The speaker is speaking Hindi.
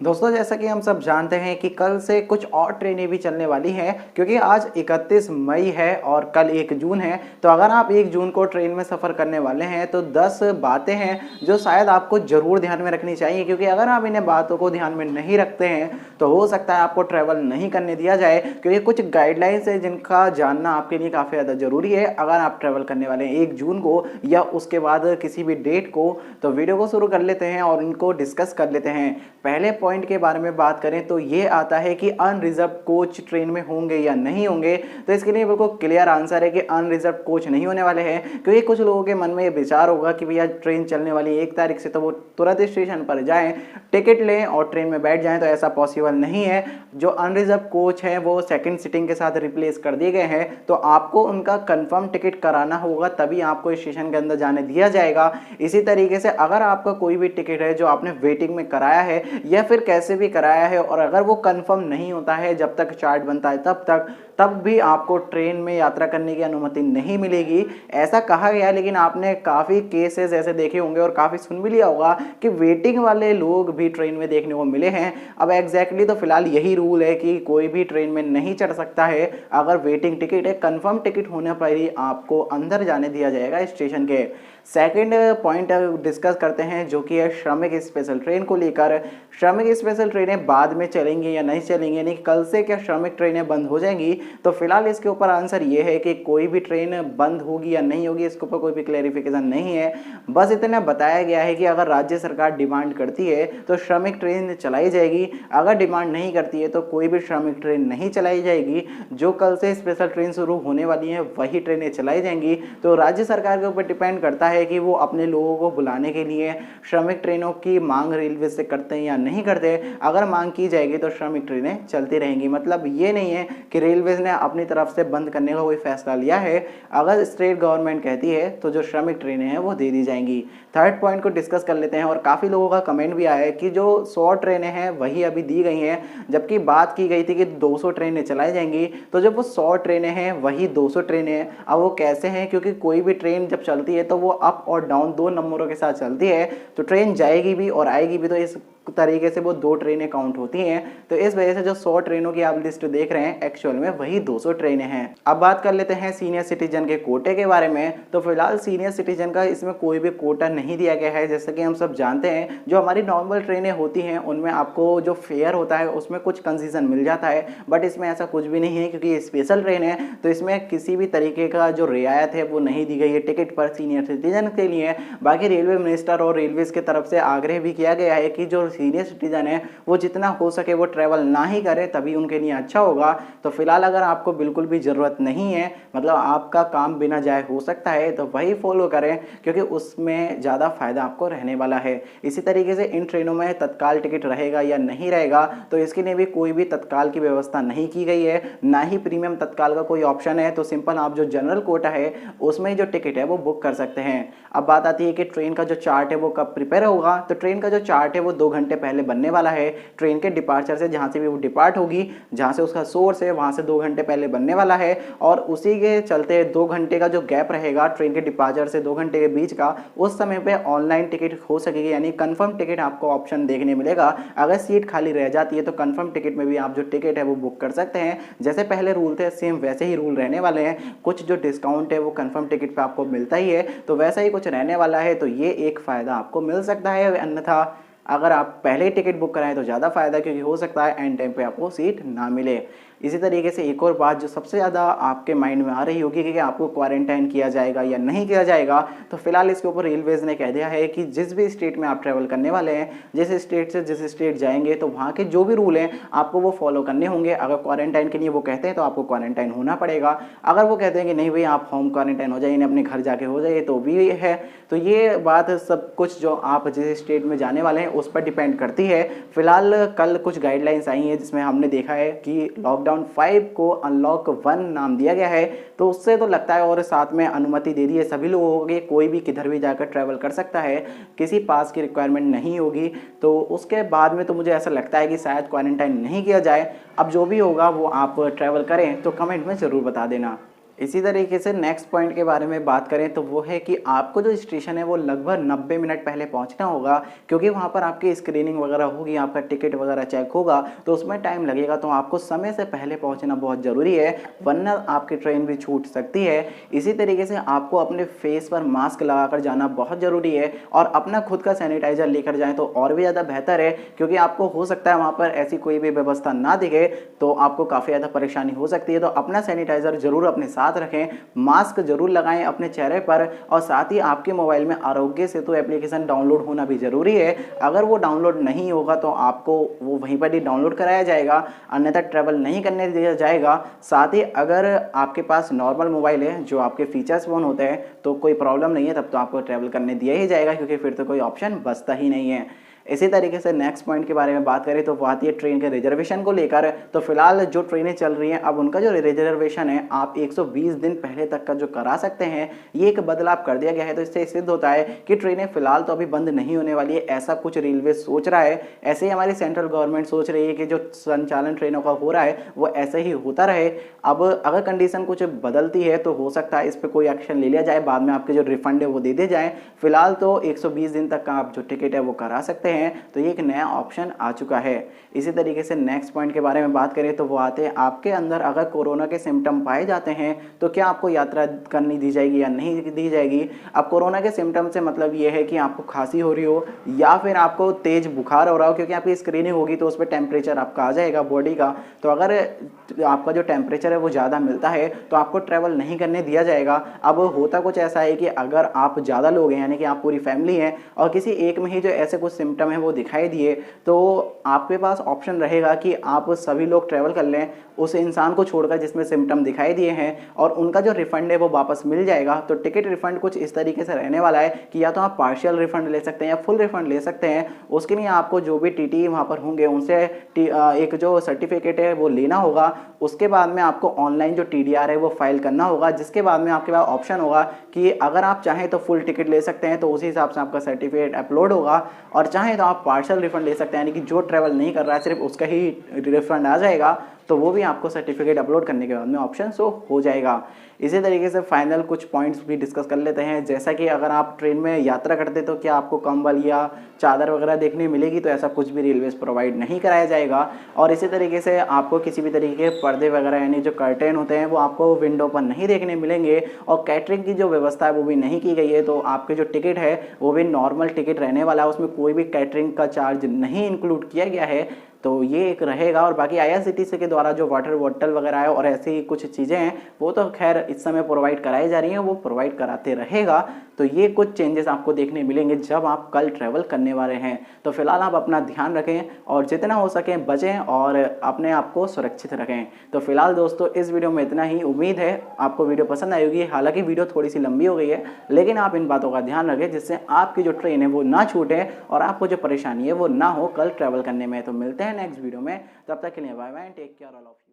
दोस्तों, जैसा कि हम सब जानते हैं कि कल से कुछ और ट्रेनें भी चलने वाली हैं, क्योंकि आज 31 मई है और कल 1 जून है। तो अगर आप 1 जून को ट्रेन में सफ़र करने वाले हैं तो 10 बातें हैं जो शायद आपको ज़रूर ध्यान में रखनी चाहिए, क्योंकि अगर आप इन्हें बातों को ध्यान में नहीं रखते हैं तो हो सकता है आपको ट्रैवल नहीं करने दिया जाए, क्योंकि कुछ गाइडलाइंस है जिनका जानना आपके लिए काफ़ी ज़्यादा ज़रूरी है अगर आप ट्रैवल करने वाले हैं 1 जून को या उसके बाद किसी भी डेट को। तो वीडियो को शुरू कर लेते हैं और इनको डिस्कस कर लेते हैं। पहले पॉइंट के बारे में बात करें तो ये आता है कि अनरिजर्व कोच ट्रेन में होंगे या नहीं होंगे। तो इसके लिए बिल्कुल क्लियर आंसर है कि अनरिजर्व कोच नहीं होने वाले हैं, क्योंकि कुछ लोगों के मन में ये विचार होगा कि भैया ट्रेन चलने वाली 1 तारीख से, तो वो तुरंत स्टेशन पर जाएं, टिकट लें और ट्रेन में बैठ जाएं। तो ऐसा पॉसिबल नहीं है। जो अनरिजर्व कोच हैं वो सेकंड सीटिंग के साथ रिप्लेस कर दिए गए हैं, तो आपको उनका कंफर्म टिकट कराना होगा, तभी आपको स्टेशन के अंदर जाने दिया जाएगा। इसी तरीके से अगर आपका कोई भी टिकट है जो आपने वेटिंग में कराया है या फिर कैसे भी कराया है और अगर वो कंफर्म नहीं होता है जब तक चार्ट बनता है तब भी आपको ट्रेन में यात्रा करने की अनुमति नहीं मिलेगी, ऐसा कहा गया है। लेकिन आपने काफ़ी केसेस ऐसे देखे होंगे और काफ़ी सुन भी लिया होगा कि वेटिंग वाले लोग भी ट्रेन में देखने को मिले हैं। अब एग्जैक्टली तो फिलहाल यही रूल है कि कोई भी ट्रेन में नहीं चढ़ सकता है अगर वेटिंग टिकट है। कंफर्म टिकट होने पर ही आपको अंदर जाने दिया जाएगा स्टेशन के। सेकंड पॉइंट डिस्कस करते हैं जो कि है श्रमिक स्पेशल ट्रेन को लेकर। श्रमिक स्पेशल ट्रेनें बाद में चलेंगी या नहीं चलेंगी, यानी कल से क्या श्रमिक ट्रेनें बंद हो जाएंगी? तो फिलहाल इसके ऊपर आंसर ये है कि कोई भी ट्रेन बंद होगी या नहीं होगी इसके ऊपर कोई भी क्लैरिफिकेशन नहीं है। बस इतना बताया गया है कि अगर राज्य सरकार डिमांड करती है तो श्रमिक ट्रेन चलाई जाएगी, अगर डिमांड नहीं करती है तो कोई भी श्रमिक ट्रेन नहीं चलाई जाएगी। जो कल से स्पेशल ट्रेन शुरू होने वाली हैं वही ट्रेनें चलाई जाएंगी। तो राज्य सरकार के ऊपर डिपेंड करता है कि वो अपने लोगों को बुलाने के लिए श्रमिक ट्रेनों की मांग रेलवे से करते हैं या नहीं करते। अगर मांग की जाएगी तो श्रमिक ट्रेनें चलती रहेंगी। मतलब ये नहीं है कि रेलवे ने अपनी तरफ से बंद करने का कोई फैसला लिया है। अगर स्टेट गवर्नमेंट कहती है तो जो श्रमिक ट्रेनें हैं वो दे दी जाएंगी। थर्ड पॉइंट को डिस्कस कर लेते हैं और काफ़ी लोगों का कमेंट भी आया है कि जो 100 ट्रेनें हैं वही अभी दी गई हैं, जबकि बात की गई थी कि 200 ट्रेनें चलाई जाएंगी। तो जब वो 100 ट्रेनें हैं वही 200 ट्रेनें हैं। अब वो कैसे हैं? क्योंकि कोई भी ट्रेन जब चलती है तो वो अप और डाउन 2 नंबरों के साथ चलती है, तो ट्रेन जाएगी भी और आएगी भी, तो इस तरीके से वो 2 ट्रेनें काउंट होती हैं। तो इस वजह से जो 100 ट्रेनों की आप लिस्ट देख रहे हैं एक्चुअल में वही 200 ट्रेनें हैं। अब बात कर लेते हैं सीनियर सिटीजन के कोटे के बारे में। तो फिलहाल सीनियर सिटीजन का इसमें कोई भी कोटा नहीं दिया गया है। जैसे कि हम सब जानते हैं जो हमारी नॉर्मल ट्रेनें होती हैं उनमें आपको जो फेयर होता है उसमें कुछ कंसेशन मिल जाता है, बट इसमें ऐसा कुछ भी नहीं है क्योंकि ये स्पेशल ट्रेन है। तो इसमें किसी भी तरीके का जो रियायत है वो नहीं दी गई है टिकट पर सीनियर सिटीजन के लिए। बाकी रेलवे मिनिस्टर और रेलवेज की तरफ से आग्रह भी किया गया है कि जो सीनियर सिटीजन है वो जितना हो सके वो ट्रैवल ना ही करे, तभी उनके लिए अच्छा होगा। तो फिलहाल अगर आपको बिल्कुल भी ज़रूरत नहीं है, मतलब आपका काम बिना जाए हो सकता है, तो वही फॉलो करें क्योंकि उसमें ज़्यादा फायदा आपको रहने वाला है। इसी तरीके से इन ट्रेनों में तत्काल टिकट रहेगा या नहीं रहेगा, तो इसके लिए भी कोई भी तत्काल की व्यवस्था नहीं की गई है, ना ही प्रीमियम तत्काल का कोई ऑप्शन है। तो सिंपल आप जो जनरल कोटा है उसमें जो टिकट है वो बुक कर सकते हैं। अब बात आती है कि ट्रेन का जो चार्ट है वो कब प्रिपेयर होगा। तो ट्रेन का जो चार्ट है वो 2 घंटे पहले बनने वाला है। ट्रेन के डिपार्चर से, जहाँ से भी वो डिपार्ट होगी, जहाँ से उसका सोर्स है वहाँ से 2 घंटे पहले बनने वाला है। और उसी के चलते 2 घंटे का जो गैप रहेगा ट्रेन के डिपार्चर से 2 घंटे के बीच का, उस समय पे ऑनलाइन टिकट हो सकेगी, यानी कंफर्म टिकट आपको ऑप्शन देखने मिलेगा। अगर सीट खाली रह जाती है तो कंफर्म टिकट में भी आप जो टिकट है वो बुक कर सकते हैं। जैसे पहले रूल थे सेम वैसे ही रूल रहने वाले हैं। कुछ जो डिस्काउंट है वो कंफर्म टिकट पे आपको मिलता ही है, तो वैसा ही कुछ रहने वाला है। तो ये एक फ़ायदा आपको मिल सकता है, अन्यथा अगर आप पहले ही टिकट बुक कराएं तो ज़्यादा फायदा, क्योंकि हो सकता है एंड टाइम पे आपको सीट ना मिले। इसी तरीके से एक और बात जो सबसे ज़्यादा आपके माइंड में आ रही होगी कि आपको क्वारंटाइन किया जाएगा या नहीं किया जाएगा। तो फिलहाल इसके ऊपर रेलवेज़ ने कह दिया है कि जिस भी स्टेट में आप ट्रैवल करने वाले हैं, जिस स्टेट से जिस स्टेट जाएंगे, तो वहाँ के जो भी रूल हैं आपको वो फॉलो करने होंगे। अगर क्वारंटाइन के लिए वो कहते हैं तो आपको क्वारंटाइन होना पड़ेगा। अगर वो कहते हैं कि नहीं भाई आप होम क्वारंटाइन हो जाइए, अपने घर जाके हो जाइए, तो भी है। तो ये बात सब कुछ जो आप जिस स्टेट में जाने वाले हैं उस पर डिपेंड करती है। फिलहाल कल कुछ गाइडलाइंस आई हैं जिसमें हमने देखा है कि लॉकडाउन 5 को अनलॉक 1 नाम दिया गया है। तो उससे तो लगता है, और साथ में अनुमति दे दी है सभी लोगों को कि कोई भी किधर भी जाकर ट्रैवल कर सकता है, किसी पास की रिक्वायरमेंट नहीं होगी। तो उसके बाद में तो मुझे ऐसा लगता है कि शायद क्वारंटाइन नहीं किया जाए। अब जो भी होगा वो आप ट्रैवल करें तो कमेंट में ज़रूर बता देना। इसी तरीके से नेक्स्ट पॉइंट के बारे में बात करें तो वो है कि आपको जो स्टेशन है वो लगभग 90 मिनट पहले पहुंचना होगा, क्योंकि वहां पर आपकी स्क्रीनिंग वगैरह होगी, आपका टिकट वगैरह चेक होगा, तो उसमें टाइम लगेगा। तो आपको समय से पहले पहुंचना बहुत ज़रूरी है, वरना आपकी ट्रेन भी छूट सकती है। इसी तरीके से आपको अपने फेस पर मास्क लगाकर जाना बहुत ज़रूरी है, और अपना खुद का सैनिटाइजर लेकर जाएं तो और भी ज़्यादा बेहतर है, क्योंकि आपको हो सकता है वहाँ पर ऐसी कोई भी व्यवस्था ना दिखे तो आपको काफ़ी ज़्यादा परेशानी हो सकती है। तो अपना सैनिटाइजर जरूर अपने साथ रखें, मास्क जरूर लगाएं अपने चेहरे पर, और साथ ही आपके मोबाइल में आरोग्य सेतु एप्लीकेशन डाउनलोड होना भी जरूरी है। अगर वो डाउनलोड नहीं होगा तो आपको वो वहीं पर ही डाउनलोड कराया जाएगा, अन्यथा ट्रैवल नहीं करने दिया जाएगा। साथ ही अगर आपके पास नॉर्मल मोबाइल है जो आपके फीचर्स फोन होते हैं तो कोई प्रॉब्लम नहीं है, तब तो आपको ट्रैवल करने दिया ही जाएगा, क्योंकि फिर तो कोई ऑप्शन बचता ही नहीं है। इसी तरीके से नेक्स्ट पॉइंट के बारे में बात करें तो वो आती है ट्रेन के रिजर्वेशन को लेकर। तो फिलहाल जो ट्रेनें चल रही हैं अब उनका जो रिजर्वेशन है आप 120 दिन पहले तक का जो करा सकते हैं, ये एक बदलाव कर दिया गया है। तो इससे सिद्ध होता है कि ट्रेनें फिलहाल तो अभी बंद नहीं होने वाली है, ऐसा कुछ रेलवे सोच रहा है। ऐसे ही हमारी सेंट्रल गवर्नमेंट सोच रही है कि जो संचालन ट्रेनों का हो रहा है वो ऐसे ही होता रहे। अब अगर कंडीशन कुछ बदलती है तो हो सकता है इस पर कोई एक्शन ले लिया जाए, बाद में आपके जो रिफंड है वो दे दिए जाए। फिलहाल तो 120 दिन तक का आप जो टिकट है वो करा सकते हैं, तो ये एक नया ऑप्शन आ चुका है। इसी तरीके से नेक्स्ट पॉइंट के बारे में बात करें तो वो आते हैं आपके अंदर अगर कोरोना के सिम्टम पाए जाते हैं तो क्या आपको यात्रा करनी दी जाएगी या नहीं दी जाएगी। अब कोरोना के सिम्टम से मतलब ये है कि आपको खांसी हो रही हो या फिर आपको तेज बुखार हो रहा हो, क्योंकि आपकी स्क्रीनिंग होगी तो उस पर टेम्परेचर आपका आ जाएगा बॉडी का। तो अगर आपका जो टेम्परेचर है वो ज़्यादा मिलता है तो आपको ट्रैवल नहीं करने दिया जाएगा। अब होता कुछ ऐसा है कि अगर आप ज़्यादा लोग हैं, यानी कि आप पूरी फैमिली हैं, और किसी एक में ही जो ऐसे कुछ सिम्टम है वो दिखाई दिए, तो आपके पास ऑप्शन रहेगा कि आप सभी लोग ट्रैवल कर लें उस इंसान को छोड़कर जिसमें सिम्टम दिखाई दिए हैं, और उनका जो रिफंड है वो वापस मिल जाएगा। तो टिकट रिफंड कुछ इस तरीके से रहने वाला है कि या तो आप पार्शियल रिफंड ले सकते हैं या फुल रिफंड ले सकते हैं। उसके लिए आपको जो भी टीटी वहाँ पर होंगे उनसे एक जो सर्टिफिकेट है वो लेना होगा। उसके बाद में आपको ऑनलाइन जो TDR है वो फाइल करना होगा, जिसके बाद में आपके पास ऑप्शन होगा कि अगर आप चाहें तो फुल टिकट ले सकते हैं, तो उसी हिसाब से आपका सर्टिफिकेट अपलोड होगा, और चाहें तो आप पार्शियल रिफंड ले सकते हैं, यानी कि जो ट्रैवल नहीं कर रहा है सिर्फ उसका ही रिफंड आ जाएगा, तो वो भी आपको सर्टिफिकेट अपलोड करने के बाद में ऑप्शन शो हो जाएगा। इसी तरीके से फाइनल कुछ पॉइंट्स भी डिस्कस कर लेते हैं, जैसा कि अगर आप ट्रेन में यात्रा करते तो क्या आपको कंबल या चादर वगैरह देखने मिलेगी, तो ऐसा कुछ भी रेलवेज प्रोवाइड नहीं कराया जाएगा। और इसी तरीके से आपको किसी भी तरीके के पर्दे वगैरह यानी जो कर्टेन होते हैं वो आपको विंडो पर नहीं देखने मिलेंगे, और कैटरिंग की जो व्यवस्था है वो भी नहीं की गई है। तो आपके जो टिकट है वो भी नॉर्मल टिकट रहने वाला है, उसमें कोई भी कैटरिंग का चार्ज नहीं इंक्लूड किया गया है, तो ये एक रहेगा। और बाकी IRCTC के द्वारा जो वाटर बॉटल वगैरह है और ऐसी ही कुछ चीज़ें हैं वो तो खैर इस समय प्रोवाइड कराई जा रही हैं, वो प्रोवाइड कराते रहेगा। तो ये कुछ चेंजेस आपको देखने मिलेंगे जब आप कल ट्रैवल करने वाले हैं। तो फिलहाल आप अपना ध्यान रखें और जितना हो सके बचें और अपने आप को सुरक्षित रखें। तो फिलहाल दोस्तों इस वीडियो में इतना ही, उम्मीद है आपको वीडियो पसंद आई होगी। हालांकि वीडियो थोड़ी सी लंबी हो गई है, लेकिन आप इन बातों का ध्यान रखें जिससे आपकी जो ट्रेन है वो ना छूटे और आपको जो परेशानी है वो ना हो कल ट्रैवल करने में। तो मिलते हैं नेक्स्ट वीडियो में, तब तक के लिए bye bye, take care all of you.